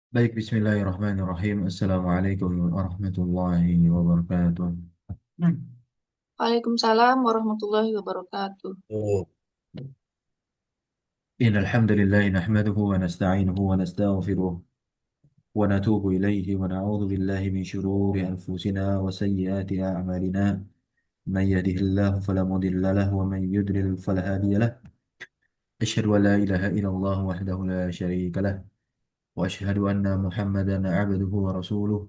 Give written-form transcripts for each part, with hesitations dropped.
Baik, bismillahirrahmanirrahim. Assalamualaikum warahmatullahi wabarakatuh. Hmm. Waalaikumsalam warahmatullahi wabarakatuh. Oh. إن الحمد لله نحمده ونستعينه ونستغفره ونتوب إليه ونعوذ بالله من شرور أنفسنا وسيئات أعمالنا من يهده الله فلا مضل له ومن يضلل فلا هادي له أشهد أن لا إله إلا الله وحده لا شريك له وأشهد أن محمدا عبده ورسوله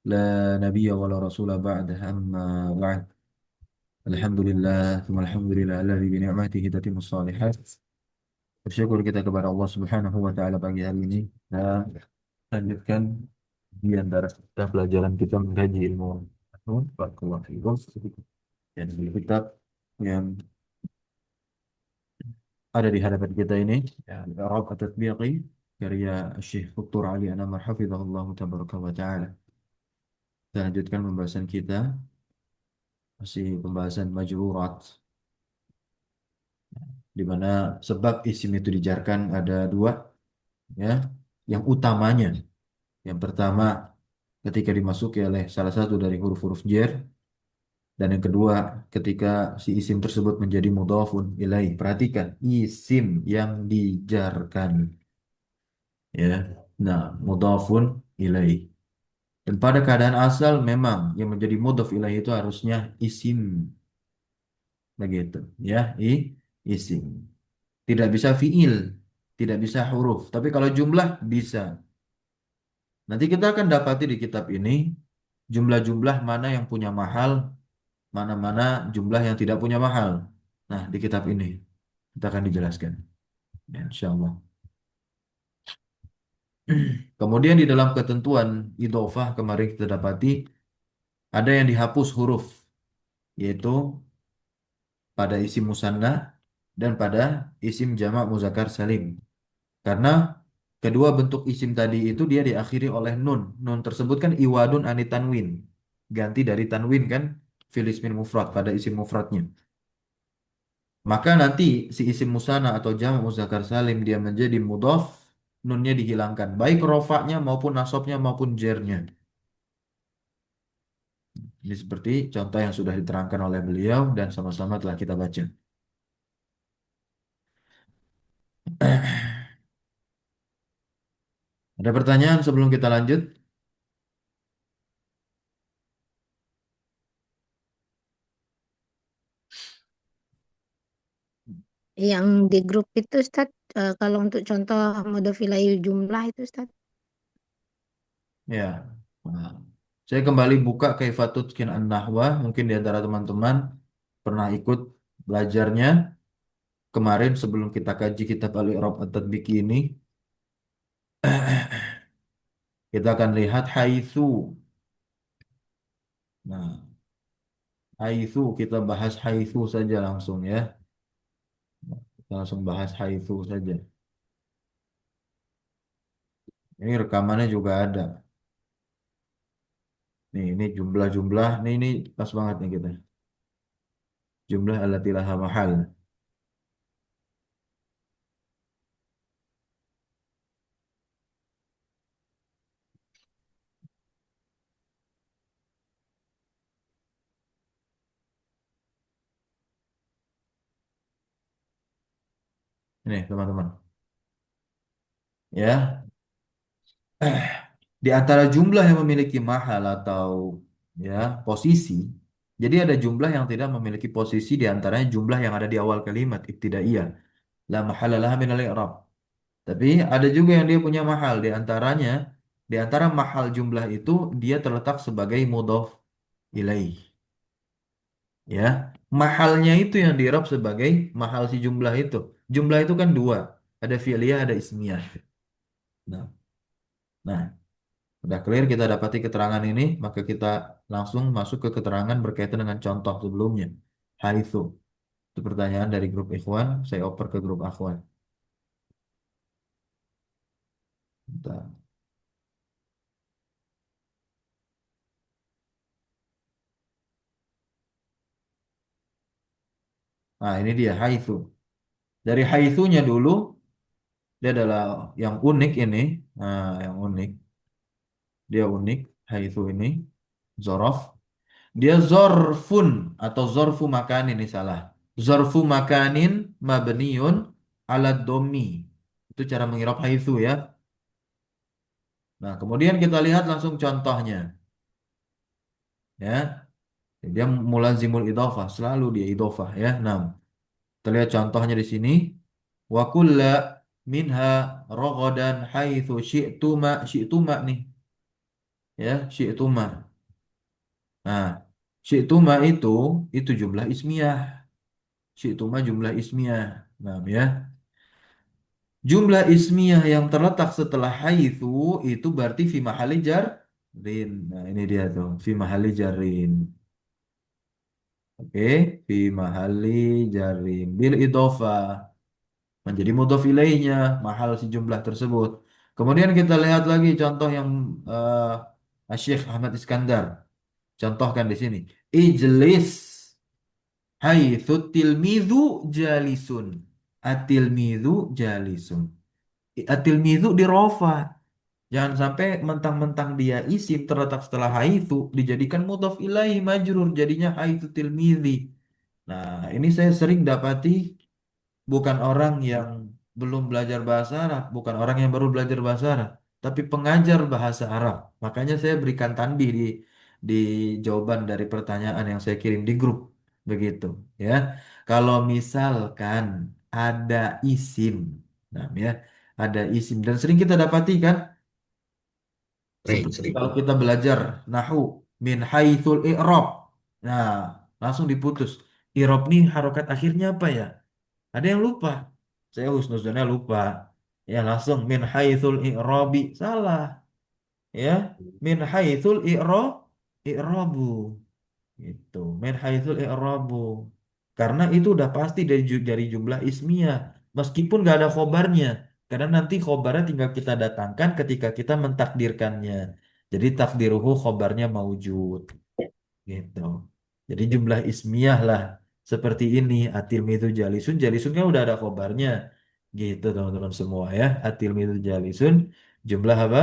لا نبي ولا رسول بعده أما بعد Alhamdulillah, thumma alhamdulillah alladzi bi ni'matihi tatimmu shalihat. Bersyukur kita kepada Allah Subhanahu wa taala pagi hari ini dan lanjutkan di antara kita pelajaran kita mengkaji ilmu barakallahu fikum dan di kitab yang ada di hadapan kita ini ya Al-I'rab At-Tatbiqi karya Syekh Dr. Ali Anamar hafizahullah tabaraka wa taala. Kita lanjutkan pembahasan kita masih pembahasan majrurat di mana sebab isim itu dijarkan ada dua ya. Yang utamanya, yang pertama ketika dimasuki oleh salah satu dari huruf-huruf jar dan yang kedua ketika si isim tersebut menjadi mudhafun ilaih. Perhatikan isim yang dijarkan ya. Nah, mudhafun ilaih. Dan pada keadaan asal memang yang menjadi mudhaf ilaih itu harusnya isim begitu ya, isim. Tidak bisa fiil, tidak bisa huruf. Tapi kalau jumlah bisa. Nanti kita akan dapati di kitab ini jumlah-jumlah mana yang punya mahal, mana-mana jumlah yang tidak punya mahal. Nah, di kitab ini kita akan dijelaskan. Ya, insya Allah. Kemudian di dalam ketentuan idhofah kemarin kita dapati ada yang dihapus huruf, yaitu pada isim musanna dan pada isim jamak muzakkar salim. Karena kedua bentuk isim tadi itu dia diakhiri oleh nun. Nun tersebut kan iwadun anitanwin. Ganti dari tanwin kan fil ismin mufrad pada isim mufradnya. Maka nanti si isim musana atau jamak muzakkar salim dia menjadi mudhaf, nunnya dihilangkan. Baik rofaknya maupun nasabnya maupun jernya. Ini seperti contoh yang sudah diterangkan oleh beliau dan sama-sama telah kita baca. Ada pertanyaan sebelum kita lanjut? Yang di grup itu Ustaz, kalau untuk contoh mode wilayah jumlah itu Ustaz. Ya. Nah, saya kembali buka Kaifatutkin An-Nahwa. Mungkin di antara teman-teman pernah ikut belajarnya kemarin sebelum kita kaji kitab Al-I'rab At-Tatbiki ini. Kita akan lihat haitsu. Nah, haitsu kita bahas haitsu saja langsung ya. Kita langsung bahas haitsu saja. Ini rekamannya juga ada. Nih, ini jumlah-jumlah. Ini pas banget nih kita. Jumlah allati laha mahal. Ini teman-teman. Ya, di antara jumlah yang memiliki mahal atau ya posisi, jadi ada jumlah yang tidak memiliki posisi di antaranya jumlah yang ada di awal kalimat ibtidaiyah. La mahala laha minal i'rab. Tapi ada juga yang dia punya mahal di antara mahal jumlah itu dia terletak sebagai mudhof ilaih. Ya, mahalnya itu yang di-i'rab sebagai mahal si jumlah itu. Jumlah itu kan dua, ada fi'liyah, ada ismiyah. Nah, nah, udah clear kita dapati keterangan ini, maka kita langsung masuk ke keterangan berkaitan dengan contoh sebelumnya. Haitsu. Itu pertanyaan dari grup ikhwan, saya oper ke grup akhwan. Bentar. Nah, ini dia haitsu. Dari haitsunya dulu, Dia adalah yang unik ini. Nah, yang unik. Dia unik. Haitsu ini. Zorof. Dia zorfun atau zorfu makan ini salah. Zorfu makanin mabniun ala domi. Itu cara mengirap haitsu ya. Nah, kemudian kita lihat langsung contohnya. Ya, dia mulazimul idhofah, selalu dia idhofah ya. Nah, kita lihat contohnya di sini. Wa kulla minha ragadan haitsu syi'tuma, syi'tuma nih ya, syi'tuma. Nah, syi'tuma itu jumlah ismiyah. Syi'tuma jumlah ismiyah. Nah, ya. Jumlah ismiyah yang terletak setelah haitsu itu berarti fi mahalli jarrin. Nah, ini dia tuh, fi mahalli jarrin. Oke, fi mahalli jarrin bil idhofah menjadi mudhof ilaihnya mahal si jumlah tersebut. Kemudian kita lihat lagi contoh yang Syekh Ahmad Iskandar contohkan di sini. Ijlis haitsu tilmidhu jalisun. Atilmidhu jalisun. Atilmidhu di rofa. Jangan sampai mentang-mentang dia isim terletak setelah haitsu dijadikan mudhof ilaihi majrur jadinya haitsu tilmidhi. Nah, ini saya sering dapati bukan orang yang belum belajar bahasa Arab, bukan orang yang baru belajar bahasa Arab, tapi pengajar bahasa Arab. Makanya saya berikan tanbih di jawaban dari pertanyaan yang saya kirim di grup, begitu ya. Kalau misalkan ada isim, nah ya, ada isim dan sering kita dapati kan, Sering, seperti sering. kalau kita belajar nahu min haitsul i'rab. Nah, langsung diputus. I'rab nih harokat akhirnya apa ya? Ada yang lupa. Saya husnuzonnya lupa. Ya langsung min haitsul i'rabi salah. Ya, min haitsul i'rabu. Itu min haitsul i'rabu. Karena itu udah pasti dari jumlah ismiyah. Meskipun nggak ada khobarnya. Karena nanti khobarnya tinggal kita datangkan ketika kita mentakdirkannya. Jadi takdiruhu khobarnya maujud. Gitu. Jadi jumlah ismiyah lah seperti ini. Atil itu jalisun. Jalisun kan udah ada khobarnya. Gitu teman-teman semua ya. Atil itu jalisun. Jumlah apa?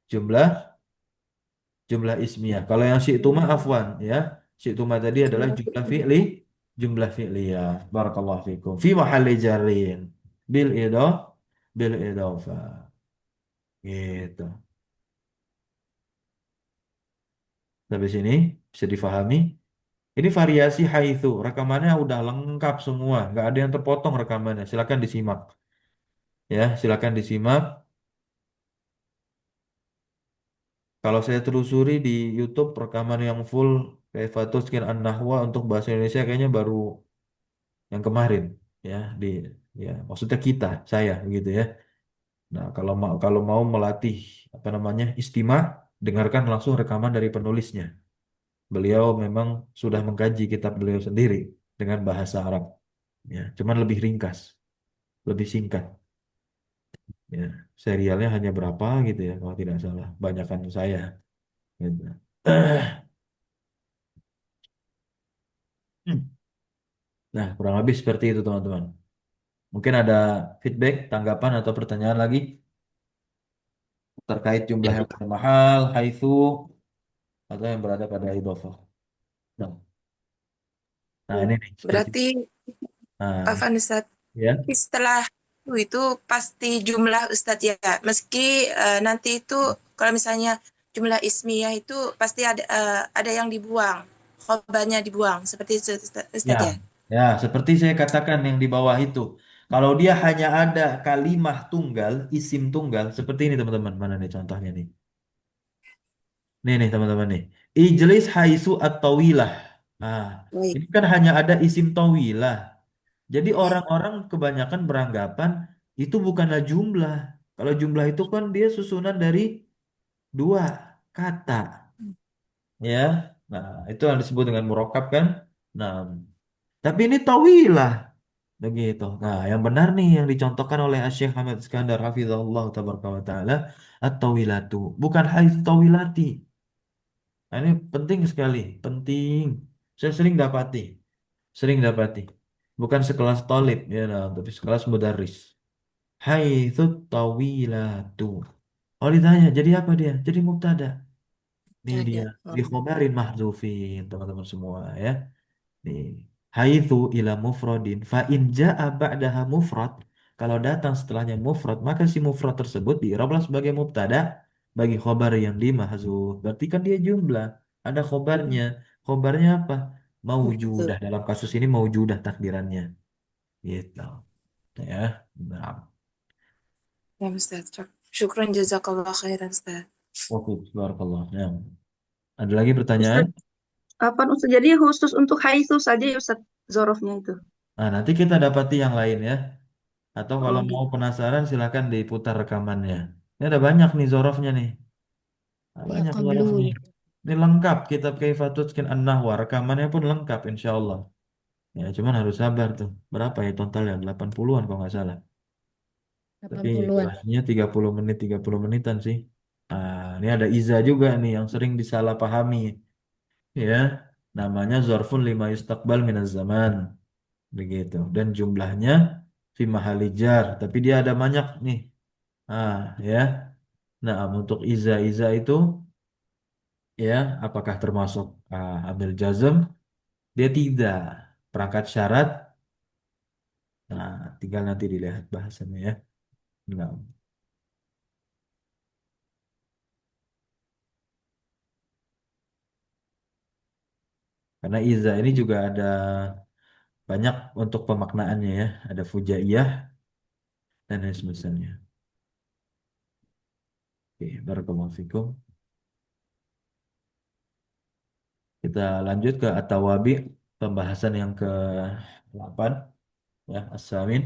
Jumlah jumlah ismiyah. Kalau yang syi'tuma afwan ya. Syi'tuma tadi adalah jumlah fi'li. Jumlah fi'liyah. Barakallahu fikum. Fi mahalli jarrin. Bil idof. Bil idofa. Gitu. Sampai sini bisa difahami. Ini variasi haitsu. Rekamannya udah lengkap semua. Nggak ada yang terpotong rekamannya. Silakan disimak. Ya, silakan disimak. Kalau saya telusuri di YouTube rekaman yang full Kaifatul Skin An-Nahwa untuk bahasa Indonesia kayaknya baru yang kemarin ya di ya maksudnya kita saya begitu ya. Nah, kalau mau melatih apa namanya istimak dengarkan langsung rekaman dari penulisnya. Beliau memang sudah mengkaji kitab beliau sendiri dengan bahasa Arab ya, cuman lebih ringkas, lebih singkat. Ya, serialnya hanya berapa gitu ya kalau tidak salah. Banyakan saya gitu. Nah, kurang lebih seperti itu teman-teman. Mungkin ada feedback, tanggapan atau pertanyaan lagi terkait jumlah Ya, yang paling mahal, haitsu atau yang berada pada idhofah. Nah, nah Hmm. ini nih seperti Berarti, nah Vanessa, ya. setelah itu pasti jumlah Ustadz ya. Meski nanti itu kalau misalnya jumlah ismiyah itu pasti ada yang dibuang, khobarnya dibuang. Seperti itu Ya, Ustadz ya. ya, seperti saya katakan yang di bawah itu. Kalau dia hanya ada kalimah tunggal, isim tunggal, seperti ini teman-teman. Mana nih contohnya nih? Nih teman-teman nih. Ijlis haisu at-tawilah. Nah, Baik. ini kan hanya ada isim tawilah. Jadi orang-orang kebanyakan beranggapan itu bukanlah jumlah. Kalau jumlah itu kan dia susunan dari dua kata, ya. Nah, itu yang disebut dengan murokab kan. Nah, tapi ini tawilah. Begitu. Nah, yang benar nih yang dicontohkan oleh Syekh Ahmad Iskandar hafizahullah tabaraka wa taala at-tawilatu, bukan hadis tawilati. Nah, ini penting sekali, penting. Saya sering dapati. Bukan sekelas tolib ya, nah, tapi sekelas mudaris. Haitsu tawilatu. Oh ditanya, jadi apa dia? Jadi mubtada. Ini dia. Ada. Di khobarin mahdzufin, teman-teman semua ya. Nih, haitsu ila mufradin fa in jaa ba'daha mufrad. Kalau datang setelahnya mufrad, maka si mufrad tersebut diirablah sebagai mubtada bagi khobar yang dimahzuf. Berarti kan dia jumlah. Ada khobarnya. Khobarnya apa? Betul. Maujudah. Dalam kasus ini maujudah takdirannya. Gitu. Ya. Nah. Ya, Ustaz. Syukran jazakallah khairan, Ustaz. Oke, barakallah. Ya. Ada lagi pertanyaan? Ustaz, apa Ustaz? Jadi khusus untuk haitsu saja ya Ustaz, zorofnya itu. Nah, nanti kita dapati yang lain ya. Atau kalau Oh mau gitu. penasaran silahkan diputar rekamannya. Ini ada banyak nih zorofnya nih. Nah, Ya banyak qablu zorofnya. gitu. Ini lengkap kitab Kaifatutkin An-Nahwa. Rekamannya pun lengkap insya Allah. Ya, cuman harus sabar tuh. Berapa ya totalnya? 80-an kalau nggak salah. Tapi 80-an. kelasnya 30 menit, 30 menitan sih. Nah, ini ada Iza juga nih yang sering disalahpahami. Ya, namanya Zorfun lima yustaqbal minaz zaman. Begitu. Dan jumlahnya fi mahali jar. Tapi dia ada banyak nih. Ah, ya. Nah, untuk Iza itu ya apakah termasuk amil jazm? Dia tidak. Perangkat syarat. Nah, tinggal nanti dilihat bahasannya ya. Nah, karena iza ini juga ada banyak untuk pemaknaannya ya. Ada fujaiyah dan lain sebagainya. Oke, barakallahu fikum. Kita lanjut ke at-tawabi, pembahasan yang ke-8 ya, as-samin.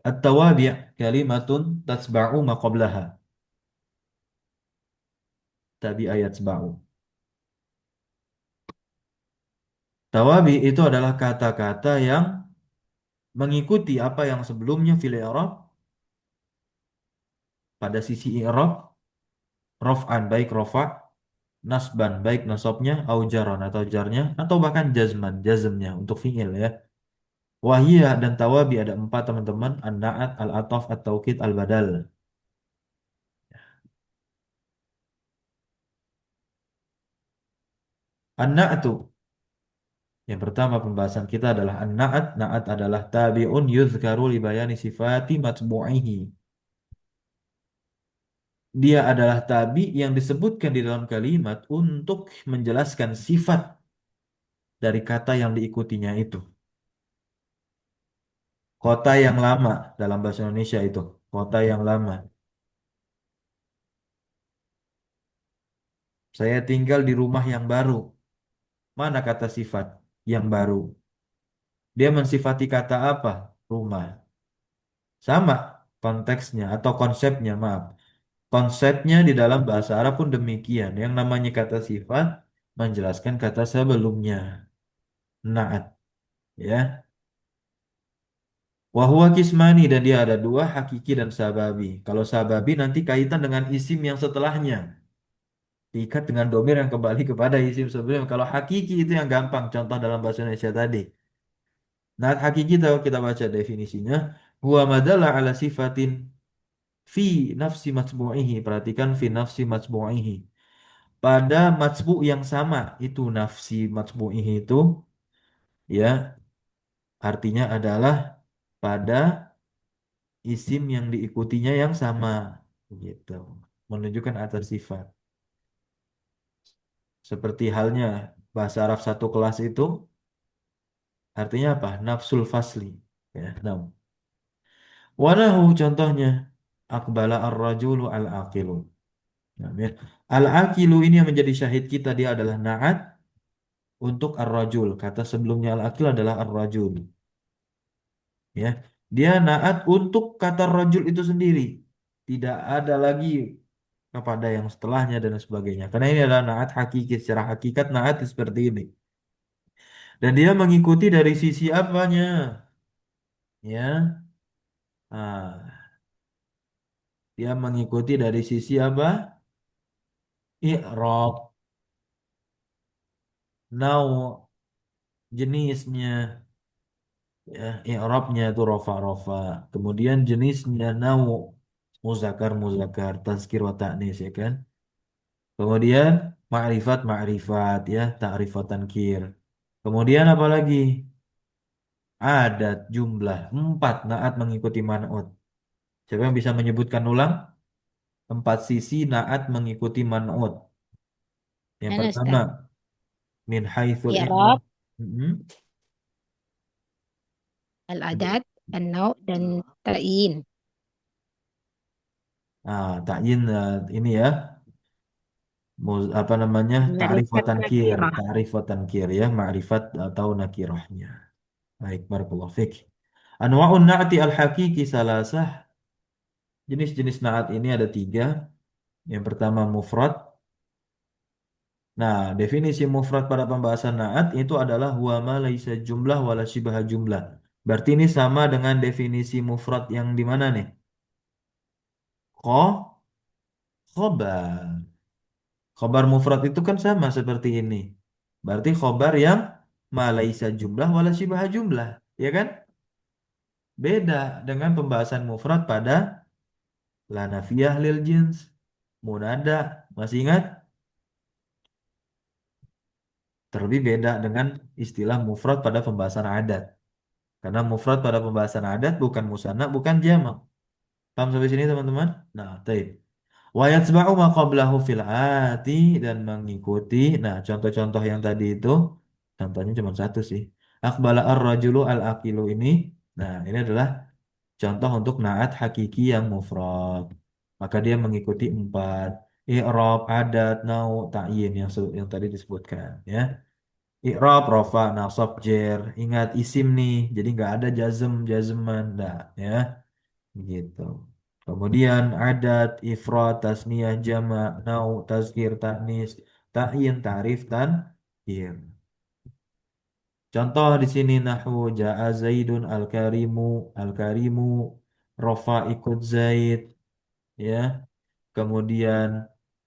At-tawabi kalimatun tatsba'u ma qablaha. Tabi ayat seba'u. Tawabi itu adalah kata-kata yang mengikuti apa yang sebelumnya fil i'rab pada sisi i'rab, raf'an baik rafa', nasban baik nasabnya, au jaran atau jarnya, atau bahkan jazman jazmnya untuk fi'il ya. Wahiyah dan tawabi ada empat teman-teman, an-na'at, al-ataf, at-taukid, al-badal. An-na'atu yang pertama pembahasan kita adalah an-na'at. Na'at adalah tabi'un yuzkaru li bayani sifati matbu'ihi. Dia adalah tabi yang disebutkan di dalam kalimat untuk menjelaskan sifat dari kata yang diikutinya itu. Kota yang lama dalam bahasa Indonesia itu. Kota yang lama. Saya tinggal di rumah yang baru. Mana kata sifat yang baru? Dia mensifati kata apa? Rumah. Sama konteksnya atau konsepnya, maaf. Konsepnya di dalam bahasa Arab pun demikian. Yang namanya kata sifat menjelaskan kata sebelumnya. Naat, ya. Wahwa kismani dan dia ada dua, hakiki dan sababi. Kalau sababi nanti kaitan dengan isim yang setelahnya. Diikat dengan domir yang kembali kepada isim sebelumnya. Kalau hakiki itu yang gampang. Contoh dalam bahasa Indonesia tadi. Nah, hakiki tahu kita baca definisinya. Huwa madalla ala sifatin fi nafsi matbu'ihi. Perhatikan fi nafsi matbu'ihi. Pada matbu yang sama. Itu nafsi matbu'ihi itu. Ya, artinya adalah pada isim yang diikutinya yang sama gitu, menunjukkan atas sifat seperti halnya bahasa Arab satu kelas itu artinya apa, nafsul fasli ya. Nah, wanahu contohnya akbala ar-rajulu al-aqilu. Nah, ya. Al-aqilu ini yang menjadi syahid kita, dia adalah na'at untuk ar-rajul, kata sebelumnya al-aqil adalah ar-rajul ya. Dia naat untuk kata rajul itu sendiri. Tidak ada lagi kepada yang setelahnya dan sebagainya. Karena ini adalah naat hakiki. Secara hakikat naat seperti ini. Dan dia mengikuti dari sisi apanya? Ya. Nah, dia mengikuti dari sisi apa? I'rab, nau, jenisnya. Ya, i'rabnya itu rofa-rofa. Kemudian jenisnya nau, muzakkar muzakkar, tazkir wa ta'nis ya kan. Kemudian ma'rifat ma'rifat ya, ta'rif wa tankir. Kemudian apa lagi? Adat jumlah 4 naat mengikuti man'ut. Siapa yang bisa menyebutkan ulang? 4 sisi naat mengikuti man'ut. Yang Mana pertama Ustaz? min haitsul i'rab. I'rab, Mm-mm. al-adat, an-nau, dan ta'yin. Nah, ta'yin ini ya, apa namanya? Ta'rif wa Ma'rifat tankir, nakirah. ta'rif wa tankir ya, ma'rifat atau nakirahnya. Baik, barakallahu fik. Anwa'un na'ti al-haqiqi salasah. Jenis-jenis naat ini ada 3. Yang pertama mufrad. Nah, definisi mufrad pada pembahasan naat itu adalah huwa ma laisa jumlah wala shibaha jumlah. Berarti ini sama dengan definisi mufrad yang di mana nih? Khobar. Khobar mufrad itu kan sama seperti ini. Berarti khobar yang ma laisa jumlah wala shibaha jumlah, ya kan? Beda dengan pembahasan mufrad pada la nafiyah lil jins, munada. Masih ingat? Terlebih beda dengan istilah mufrad pada pembahasan adat. Karena mufrad pada pembahasan adat bukan musanna, bukan jamak. Paham sampai sini teman-teman? Nah, taib. Wa yatsba'u ma qablahu fil ati dan mengikuti. Nah, contoh-contoh yang tadi itu contohnya cuma satu sih. Aqbala ar-rajulu al-aqilu ini. Nah, ini adalah contoh untuk naat hakiki yang mufrad. Maka dia mengikuti 4 i'rab, adat, nau, ta'yin yang tadi disebutkan ya. I'rab, rofa, nasab, jer. Ingat isim nih, jadi nggak ada jazm, jazman, dah ya, gitu. Kemudian adat, ifrad, tasniyah, jama, nau, tazkir, ta'nis, ta'yin, ta'rif, tankir. Contoh di sini nahwu ja'a Zaidun al-karimu, rofa ikut Zaid, ya. Kemudian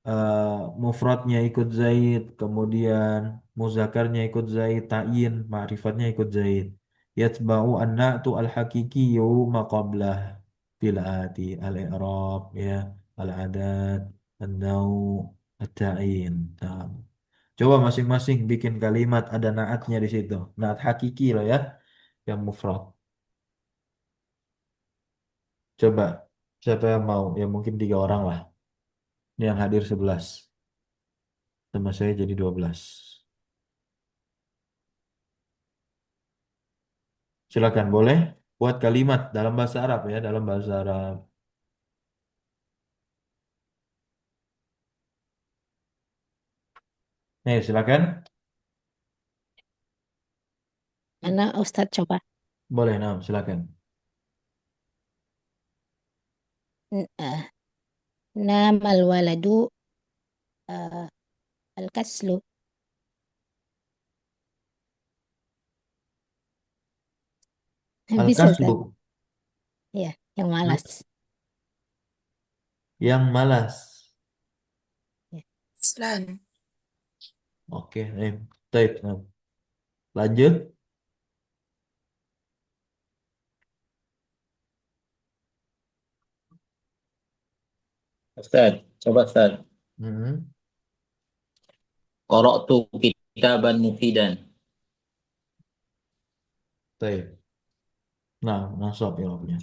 eh, mufradnya ikut Zaid, kemudian muzakarnya ikut Zaid, ta'yin, ma'rifatnya ikut Zaid. Yatba'u an-na'tu al-haqiqiyyu maqablah fil ati al-i'rab ya, al-adat, an-naw, at-ta'yin. Nah, coba masing-masing bikin kalimat ada naatnya di situ. Naat hakiki loh ya, yang mufrad. Coba siapa yang mau? Ya mungkin 3 orang lah. Ini yang hadir 11. Sama saya jadi 12. Silakan boleh buat kalimat dalam bahasa Arab ya, dalam bahasa Arab. Nih, silakan. Mana Ustaz coba? Boleh, nah, silakan. N- eh, Namal waladu eh, al-kaslu. Bisa Ustaz? Al-kaslu, Ya, yang malas. yang malas. Ya. Islan. Oke, tape. Nah, lanjut. Ustaz, coba Ustaz. Hmm, Qara'tu kitaban mufidan. tape. Nah, nasab ya.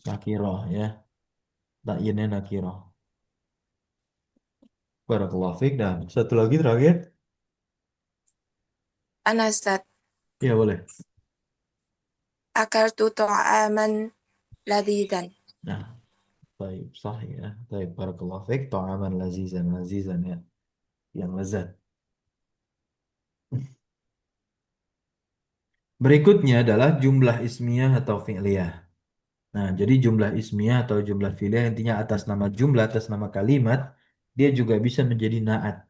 Nakiroh ya. Takyinnya nakiroh. Barakallahu fiik. Dan satu lagi terakhir. Ana Ustaz. Ya, boleh. Akaltu ta'aman ladidan. Nah, taib. Sah ya. Taib. Barakallahu fiik. Ta'aman lazizan. Lazizan ya. Yang lezat. Berikutnya adalah jumlah ismiyah atau fi'liyah. Nah, jadi jumlah ismiyah atau jumlah fi'liyah intinya atas nama jumlah, atas nama kalimat, dia juga bisa menjadi naat.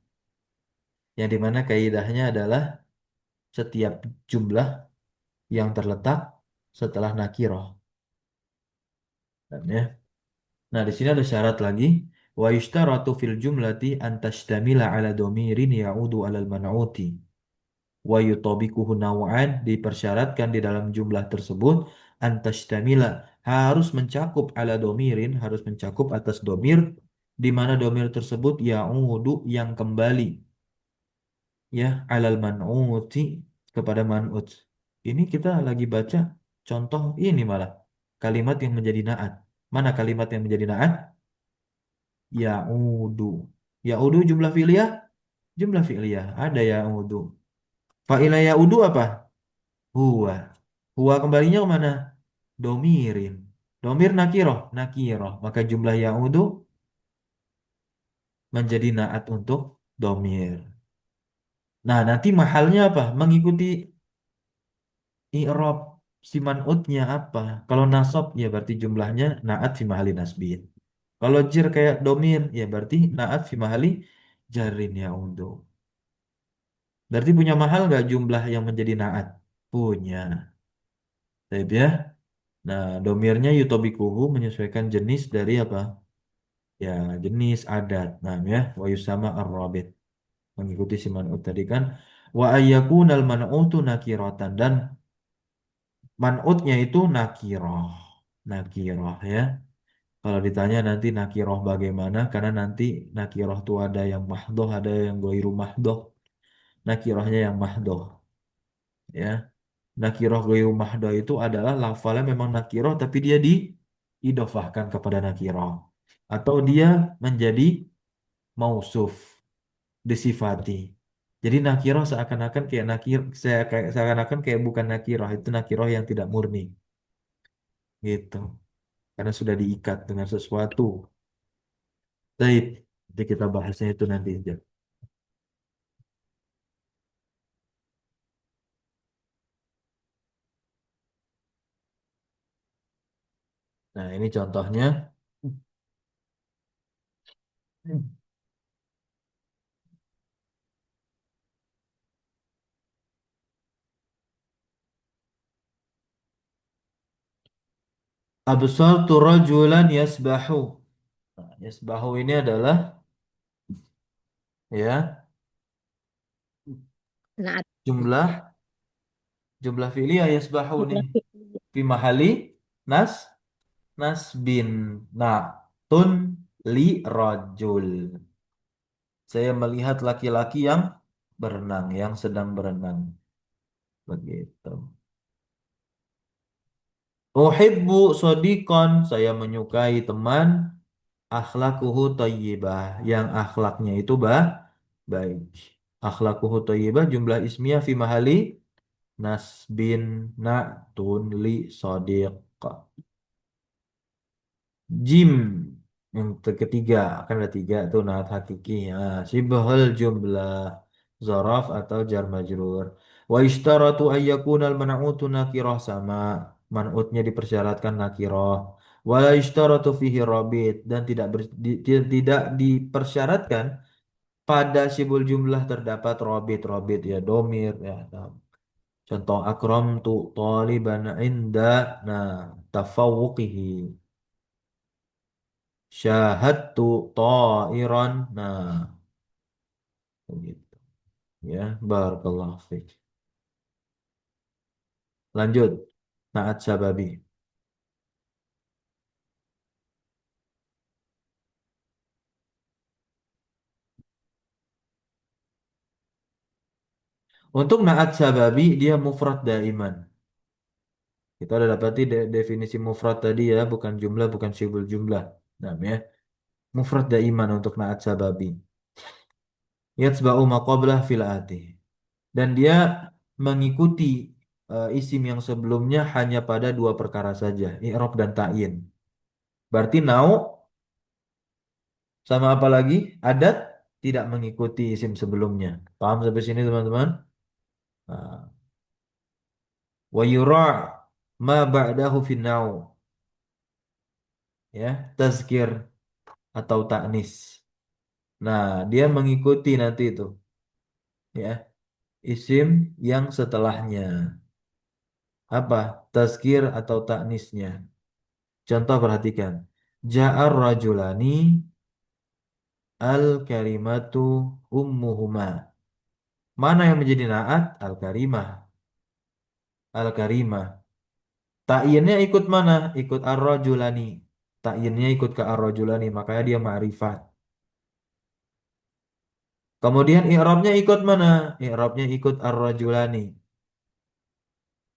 Yang dimana kaidahnya adalah setiap jumlah yang terletak setelah nakiroh. Dan ya. Nah, di sini ada syarat lagi. Wa yushtaratu fil jumlati an tashtamila ala domirin ya'udu alal man'uti. wa yutabiquhu naw'an, dipersyaratkan di dalam jumlah tersebut antastamila, harus mencakup ala domirin, harus mencakup atas domir, di mana domir tersebut ya'udu, yang kembali, ya, alal man'uti, kepada man'ut. Ini kita lagi baca contoh ini malah kalimat yang menjadi naat. Mana kalimat yang menjadi naat? Ya'udu. Ya'udu jumlah fi'liyah? Jumlah fi'liyah. Ada ya'udu. Fa'ila ya'udu apa? Huwa. Huwa kembalinya ke mana? Domirin. Domir nakiroh. Nakiroh. Maka jumlah ya'udu menjadi naat untuk domir. Nah, nanti mahalnya apa? Mengikuti i'rab si man'utnya apa? Kalau nasab ya berarti jumlahnya naat fi mahali nasbin. Kalau jir kayak domir ya berarti naat fi mahali jarin ya'udu. Berarti punya mahal nggak jumlah yang menjadi naat? Punya. Baik ya. Nah, domirnya yutobikuhu menyesuaikan jenis dari apa? Ya, jenis adat. Nah, ya, wa yusama ar-rabit. Mengikuti si man'ut tadi kan. Wa ayyakunal man'utu nakiratan, dan man'utnya itu nakiroh. Nakiroh ya. Kalau ditanya nanti nakiroh bagaimana? Karena nanti nakiroh itu ada yang mahdoh, ada yang goiru mahdoh. Nakirohnya yang mahdoh ya. Nakiroh ghairu mahdoh itu adalah lafalnya memang nakiroh tapi dia diidofahkan kepada nakiroh. Atau dia menjadi mausuf, disifati. Jadi nakiroh seakan-akan kayak seakan-akan kayak bukan nakiroh, itu nakiroh yang tidak murni. Gitu. Karena sudah diikat dengan sesuatu. Baik, jadi kita bahasnya itu nanti aja. Nah, ini contohnya. Absartu rajulan yasbahu. Nah, yasbahu ini adalah ya Naat. jumlah jumlah fi'liyah yasbahu nih Jumlah fi'il. fi mahali nas nasbin, tun li rajul, saya melihat laki-laki yang berenang, yang sedang berenang, begitu. Uhibbu sodikon, saya menyukai teman, akhlakuhu thayyibah, yang akhlaknya itu baik. Akhlakuhu thayyibah jumlah ismiyah fi mahali nasbin, tun li sodiq. Jim yang ketiga, kan ada tiga tuh naat hakiki ya, sibhul jumlah, zaraf atau jar majrur. Wa ishtaratu ayyakunal man'utu nakirah, sama man'utnya dipersyaratkan nakirah. Wa la ishtaratu fihi rabit, dan tidak dipersyaratkan pada sibul jumlah terdapat robit ya, domir ya. Nah, contoh akram tu taliban inda, nah, tafawuqihi. Syahadtu ta'iran. Nah, begitu. Ya, barakallahu fiik. Lanjut. Naat sababi. Untuk naat sababi dia mufrad daiman. Kita udah dapati definisi mufrad tadi ya, bukan jumlah, bukan syibul jumlah. Nah, ya. Mufrad daiman untuk naat sababi. Yatsba'u ma qablah fil ati. Dan dia mengikuti isim yang sebelumnya hanya pada dua perkara saja, i'rab dan ta'yin. Berarti nau sama apa lagi? Adat tidak mengikuti isim sebelumnya. Paham sampai sini teman-teman? Nah, wa yura' ma ba'dahu finnau. Ya, tazkir atau ta'nis. Nah, dia mengikuti nanti itu. Ya, isim yang setelahnya. Apa? Tazkir atau ta'nisnya. Contoh perhatikan. Ja'ar rajulani al kalimatu ummuhuma. Mana yang menjadi naat? Al-karimah. Al-karimah. Ta'yinnya ikut mana? Ikut ar-rajulani. Ta'yinnya ikut ke ar-rajulani, makanya dia ma'rifat. Kemudian i'rabnya ikut mana? I'rabnya ikut ar-rajulani.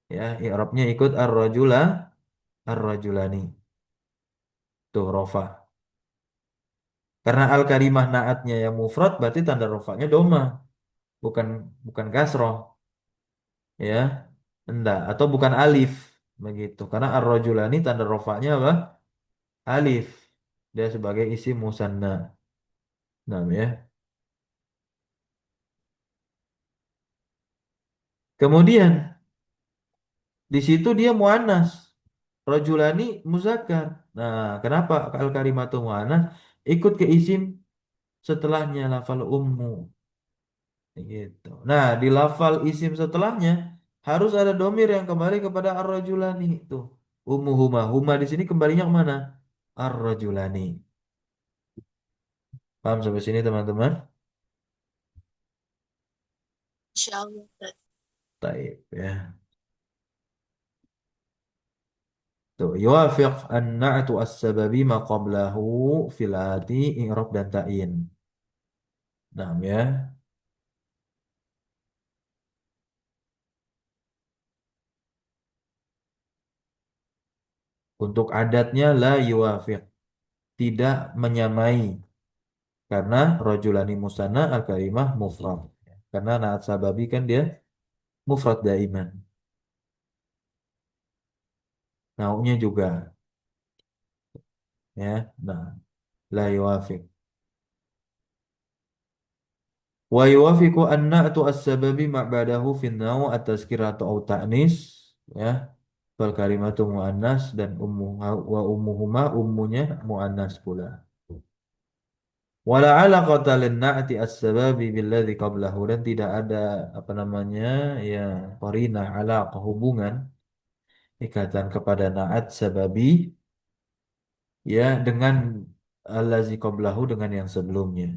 Ya, i'rabnya ikut ar-rajulani. Tuh rofa. Karena al-karimah naatnya yang mufrad berarti tanda rofanya doma, bukan bukan kasroh, ya. Enggak, atau bukan alif begitu. Karena ar-rajulani tanda rofanya apa? Alif. Dia sebagai isim musanna. Nah, ya. Kemudian di situ dia muannas. Rajulani muzakkar. Nah, kenapa al-karimatu muannas? Ikut ke isim setelahnya lafal ummu gitu. Nah, di lafal isim setelahnya harus ada domir yang kembali kepada ar-rajulani itu. Ummuhuma. Huma di sini kembalinya kemana? Ar-rajulani. Paham sampai sini teman-teman? Insyaallah, Ustaz. Taib ya. Tuh, yuwafiq an-na'tu as-sababi ma qablahu fil ati i'rab dan ta'in. Nah, ya. Untuk adatnya la yuwafiq, tidak menyamai karena rajulani musanna al-kalimah mufrad. Karena na'at sababi kan dia mufrad daiman. Naunya juga ya. Nah, la yuwafiq. Wa yuwafiqu an-na'tu as-sababi ma ba'dahu fi an-naw at-tazkiratu aw ta'nis ya. Fal kalimatu muannas dan ummu wa ummuhuma ummunya muannas pula. Wala alaqata lin-na'ti as-sababi billadzi qablahu dan tidak ada apa namanya ya qarinah alaqah hubungan ikatan kepada na'at sababi ya dengan allazi qablahu dengan yang sebelumnya.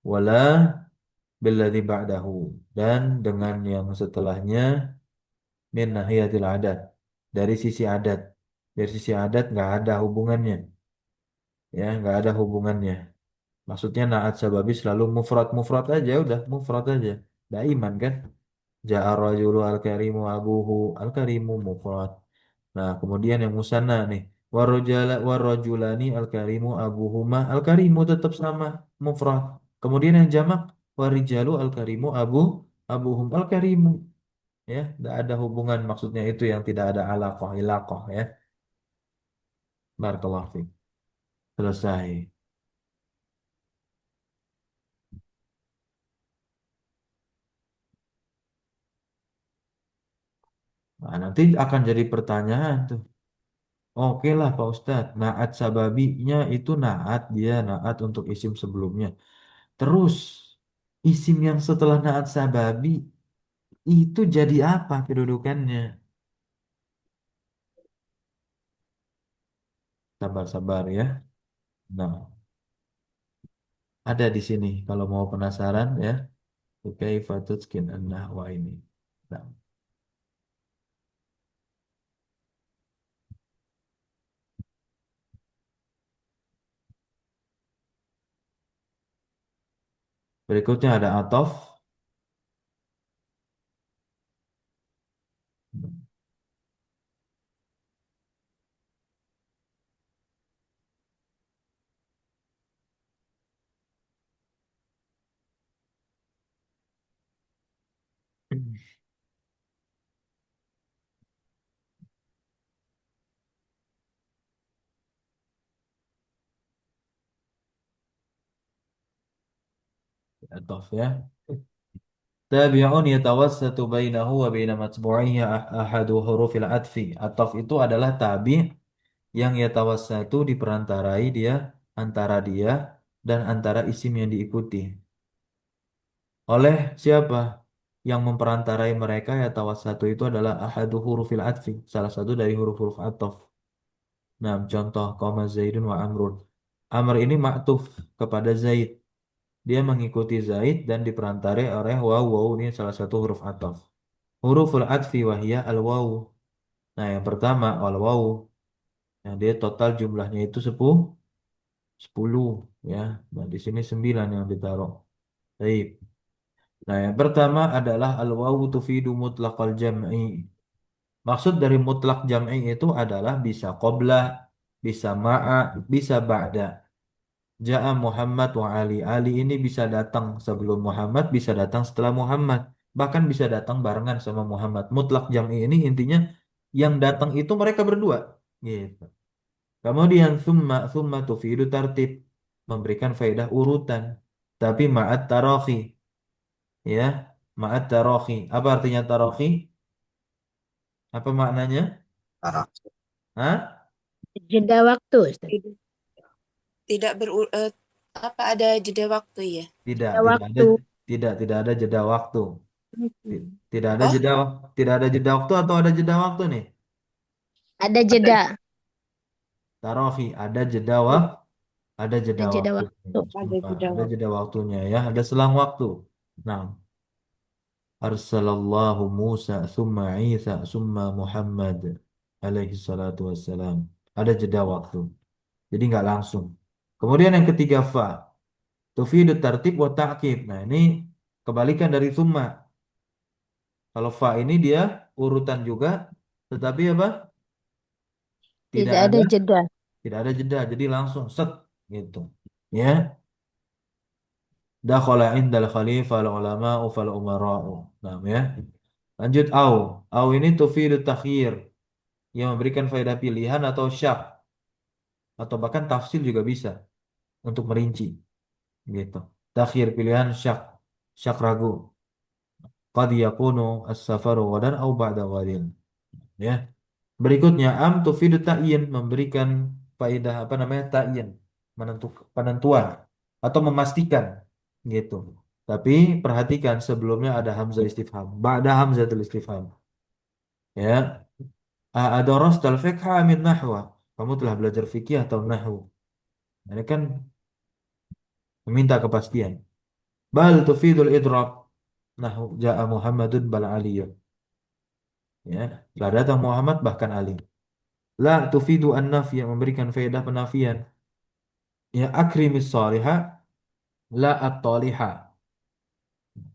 Wala billadzi ba'dahu dan dengan yang setelahnya min nahiyatil adat dari sisi adat. Dari sisi adat nggak ada hubungannya, ya nggak ada hubungannya. Maksudnya naat sababi selalu mufrad mufrad aja, udah mufrad aja. Daiman kan? Ja'a rajulu al-karimu abuhu al-karimu mufrad. Nah, kemudian yang musanna nih. Warrajulani al-karimu abuhuma al-karimu tetap sama mufrad. Kemudian yang jamak warijalu al-karimu abuhum al-karimu. Ya, tidak ada hubungan maksudnya itu yang tidak ada alaqah ilaqah ya. Barakallahu fiik. Selesai. Nah, nanti akan jadi pertanyaan tuh. Oke lah Pak Ustadz, naat sababinya itu naat dia naat untuk isim sebelumnya. Terus isim yang setelah naat sababi itu jadi apa kedudukannya? Sabar-sabar ya. Nah, ada di sini kalau mau penasaran ya. Oke, fatutskin an-nahwa ini. Nah, berikutnya ada atof. Atof ya. Tabi'un yatawassatu bainahu wa baina matbu'ihi ahadu hurufil atfi. Atof itu adalah tabi' yang yatawassatu diperantarai dia antara dia dan antara isim yang diikuti. Oleh siapa? Yang memperantarai mereka yatawassatu itu adalah ahadu hurufil atfi, salah satu dari huruf-huruf atof. Nah, contoh qama Zaidun wa Amrun. Amr ini ma'tuf kepada Zaid. dia mengikuti Zaid dan diperantarai oleh waw. Waw ini salah satu huruf ataf. Huruful atfi wahiyah al-waw. Nah, yang pertama al-waw. Yang dia total jumlahnya itu 10 ya. Nah, di sini 9 yang ditaruh. Baik. Nah, yang pertama adalah al-waw tufidu mutlaqal jam'i. Maksud dari mutlak jam'i itu adalah bisa qoblah, bisa ma'a, bisa ba'da. Ja'a Muhammad wa Ali. Ali ini bisa datang sebelum Muhammad, bisa datang setelah Muhammad. Bahkan bisa datang barengan sama Muhammad. Mutlak jam'i ini intinya yang datang itu mereka berdua. Gitu. Kemudian summa tufidu tartib. Memberikan faedah urutan. Tapi ma'at tarakhi. Ya, ma'at tarakhi. Apa artinya tarakhi? Apa maknanya? Hah? Jeda waktu, Ustaz. Tidak, tidak apa ada jeda waktu ya? Tidak, Jeda tidak ada, waktu. tidak ada jeda waktu. Tidak ada Oh, tidak ada jeda waktu atau ada jeda waktu nih? Ada jeda. Tarofi, ada jeda Ada jeda waktu. waktu. ada jeda Ada waktu. jeda waktunya ya, ada selang waktu. Nah, arsalallahu Musa, summa Isa, summa Muhammad, alaihi salatu wassalam. Ada jeda waktu. Jadi nggak langsung. Kemudian yang ketiga fa, tufidu tartib wa ta'qib. Nah, ini kebalikan dari summa. Kalau fa ini dia urutan juga, tetapi apa? Tidak Tidak ada ada, jeda. tidak ada jeda. Jadi langsung set gitu. Ya, dakhala indal khalifah al ulama'u fal umara'u. Nah, ya. Lanjut au. Au ini tufidu takhir yang memberikan faedah pilihan atau syak atau bahkan tafsil juga bisa untuk merinci gitu. Takhir pilihan syak, syak ragu. Qad yakunu as-safaru ghadan au ba'da ghadin. Ya. Berikutnya am tufidu ta'yin memberikan faedah apa namanya ta'yin penentuan atau memastikan gitu. Tapi perhatikan sebelumnya ada hamzah istifham. Ba'da hamzatul istifham. Ya. Adarastal fiqha min nahwa. Kamu telah belajar fikih atau nahwu. Ini kan meminta kepastian. Bal tufidul idrab. Nahwu ja'a Muhammadun bal aliyun. Ya. Telah datang Muhammad bahkan Ali. La tufidu an-nafi yang memberikan faedah penafian. Ya akrimis salihah la at-taliha.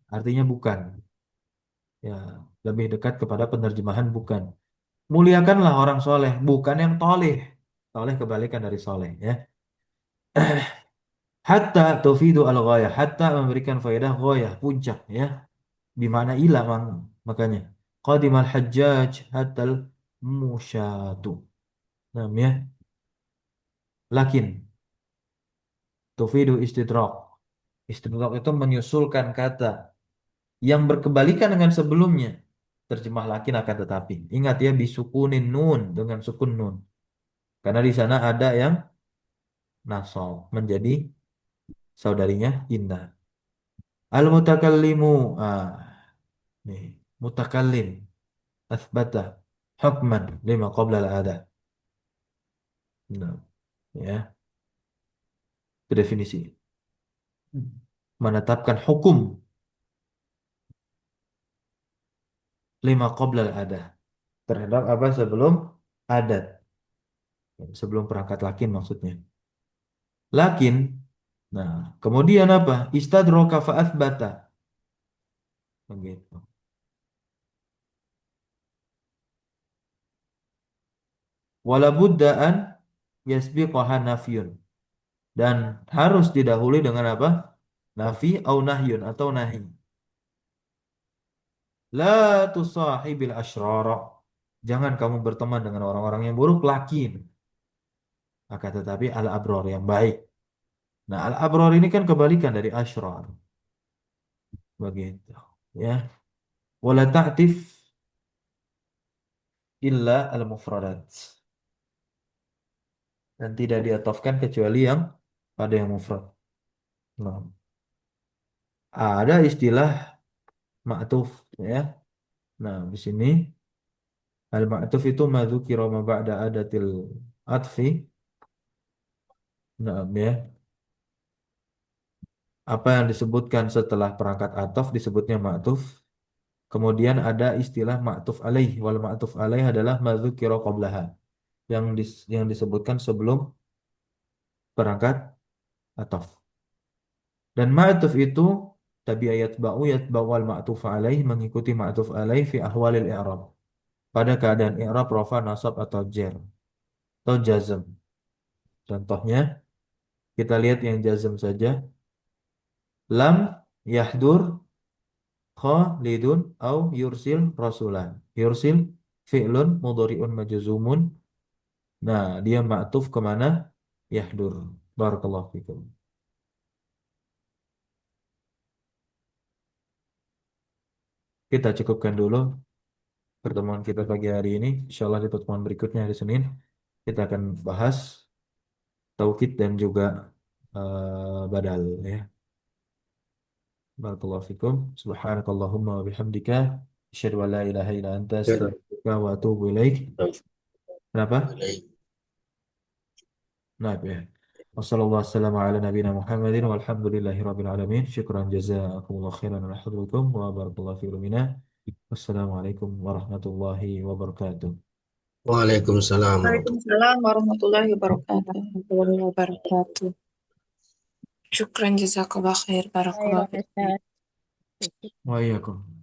Artinya bukan. Ya, lebih dekat kepada penerjemahan bukan. Muliakanlah orang soleh, bukan yang toleh. Toleh kebalikan dari soleh ya. Hatta tufidu al-ghayah. Hatta memberikan faedah ghayah, puncak ya. Bimana ilah makanya. Qadimal hajjaj hatal musyatu. Nah, ya. Lakin tufidu istidrak. Istidrak itu menyusulkan kata yang berkebalikan dengan sebelumnya. Terjemah lakin akan tetapi. Ingat ya bisukunin nun dengan sukun nun. Karena di sana ada yang nasol menjadi saudarinya inna. Al mutakallimu nih mutakallim asbata hukman lima qabla al ada. Nah, ya, itu definisi. Menetapkan hukum lima qabla al ada terhadap apa sebelum adat. Sebelum perangkat lakin maksudnya. Lakin, nah, kemudian apa? Istadroka fa'athbata. Begitu. Walabudda an yasbiqaha nafyun. Dan harus didahului dengan apa? Nafi au nahyun atau nahi. La tusahibil asyrara. Jangan kamu berteman dengan orang-orang yang buruk, lakin. Maka tetapi al-abror yang baik. Nah, al-abror ini kan kebalikan dari asyrar. Begitu. Ya. Wala ta'tif illa al-mufradat. Dan tidak diatofkan kecuali yang pada yang mufrad. Nah, ada istilah ma'tuf ya. Nah, di sini al-ma'tuf itu madzukira ma ba'da adatil atfi. Nah, ya. Apa yang disebutkan setelah perangkat ataf disebutnya ma'tuf. Kemudian ada istilah ma'tuf alaih. Wal ma'tuf alaih adalah ma dzukira qablaha. Yang disebutkan sebelum perangkat ataf. Dan ma'tuf itu tabi ayat yatba'u al ma'tuf alaih, mengikuti ma'tuf alaih fi ahwalil i'rab. Pada keadaan i'rab, rafa, nasab atau jar atau jazm. Contohnya kita lihat yang jazm saja. Lam yahdur Khalidun au yursil rasulan. Yursil fi'lun mudhari'un majzumun. Nah, dia ma'tuf kemana? Yahdur. Barakallahu fikum. Kita cukupkan dulu pertemuan kita pagi hari ini. Insyaallah di pertemuan berikutnya hari Senin kita akan bahas taukid dan juga badal ya. Barakallahu fikum. Subhanakallahumma wa bihamdika asyhadu an la ilaha illa anta astaghfiruka wa atubu ilaik. Kenapa? Nah, ya. Wassalamualaikum ala nabiyina Muhammadin walhamdulillahi rabbil alamin. Syukran jazakumullah khairan ala hudurikum wa barakallahu fi ilmina. Wassalamualaikum warahmatullahi wabarakatuh. Waalaikumsalam warahmatullahi Waalaikumsalam warahmatullahi wabarakatuh. Warahmatullahi wabarakatuh. Syukran jazakallah khair. Baik, Barakallahu fiik. Ustaz. Wa iyyakum.